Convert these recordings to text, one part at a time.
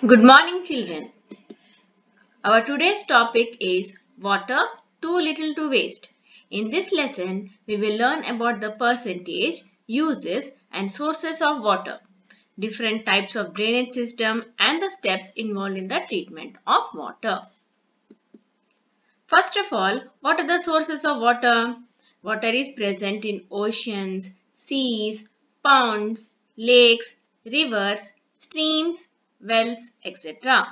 Good morning, children. Our today's topic is water too little to waste. In this lesson, we will learn about the percentage, uses and sources of water, different types of drainage system and the steps involved in the treatment of water. First of all, what are the sources of water? Water is present in oceans, seas, ponds, lakes, rivers, streams, wells, etc.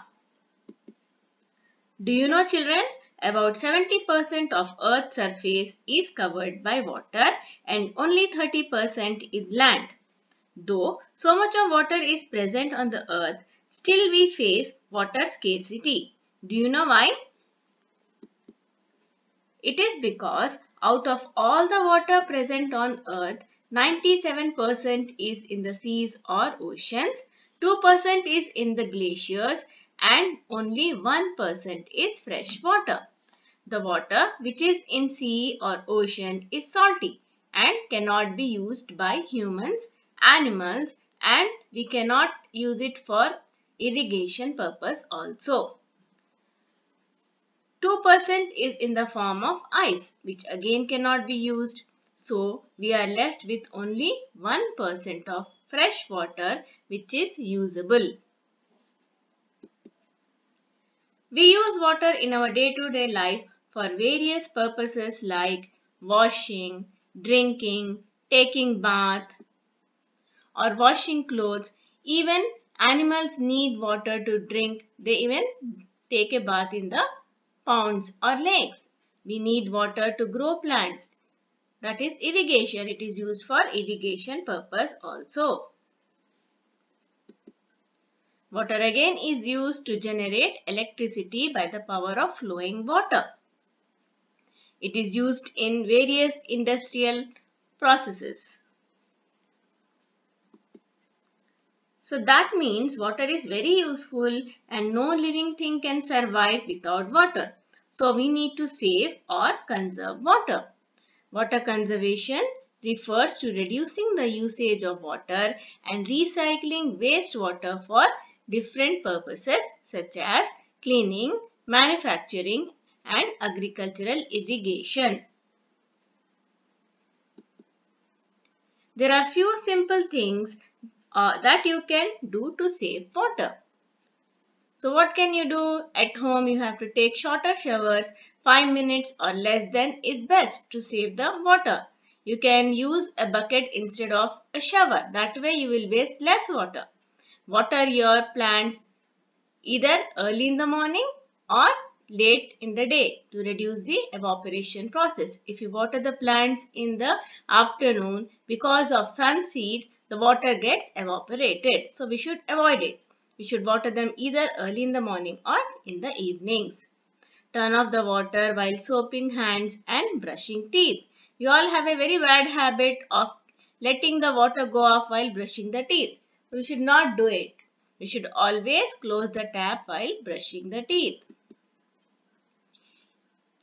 Do you know, children? About 70% of Earth's surface is covered by water and only 30% is land. Though so much of water is present on the Earth, still we face water scarcity. Do you know why? It is because out of all the water present on Earth, 97% is in the seas or oceans, 2% is in the glaciers and only 1% is fresh water. The water which is in sea or ocean is salty and cannot be used by humans, animals and we cannot use it for irrigation purpose also. 2% is in the form of ice which again cannot be used. So we are left with only 1% of fresh water which is usable. We use water in our day-to-day life for various purposes like washing, drinking, taking bath or washing clothes. Even animals need water to drink. They even take a bath in the ponds or lakes. We need water to grow plants. That is irrigation. It is used for irrigation purpose also. Water again is used to generate electricity by the power of flowing water. It is used in various industrial processes. So that means water is very useful and no living thing can survive without water. So we need to save or conserve water. Water conservation refers to reducing the usage of water and recycling wastewater for different purposes such as cleaning, manufacturing and agricultural irrigation. There are few simple things that you can do to save water. So what can you do? At home you have to take shorter showers. 5 minutes or less than is best to save the water. You can use a bucket instead of a shower. That way you will waste less water. Water your plants either early in the morning or late in the day to reduce the evaporation process. If you water the plants in the afternoon, because of sun seed, the water gets evaporated. So we should avoid it. We should water them either early in the morning or in the evenings. Turn off the water while soaping hands and brushing teeth. You all have a very bad habit of letting the water go off while brushing the teeth. We should not do it. We should always close the tap while brushing the teeth.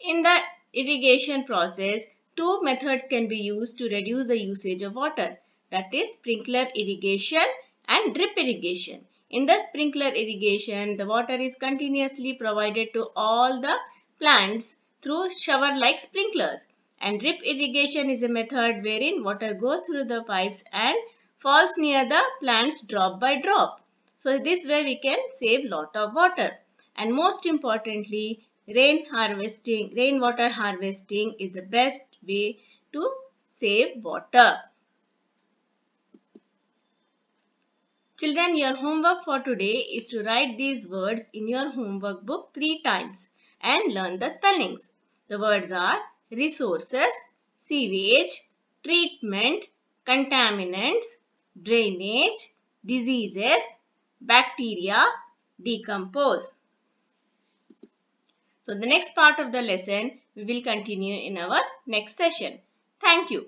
In the irrigation process, two methods can be used to reduce the usage of water. That is sprinkler irrigation and drip irrigation. In the sprinkler irrigation, the water is continuously provided to all the plants through shower-like sprinklers. And drip irrigation is a method wherein water goes through the pipes and falls near the plants drop by drop. So this way we can save lot of water. And most importantly, rainwater harvesting is the best way to save water. Children, your homework for today is to write these words in your homework book 3 times and learn the spellings. The words are resources, sewage, treatment, contaminants, drainage, diseases, bacteria, decompose. So the next part of the lesson we will continue in our next session. Thank you.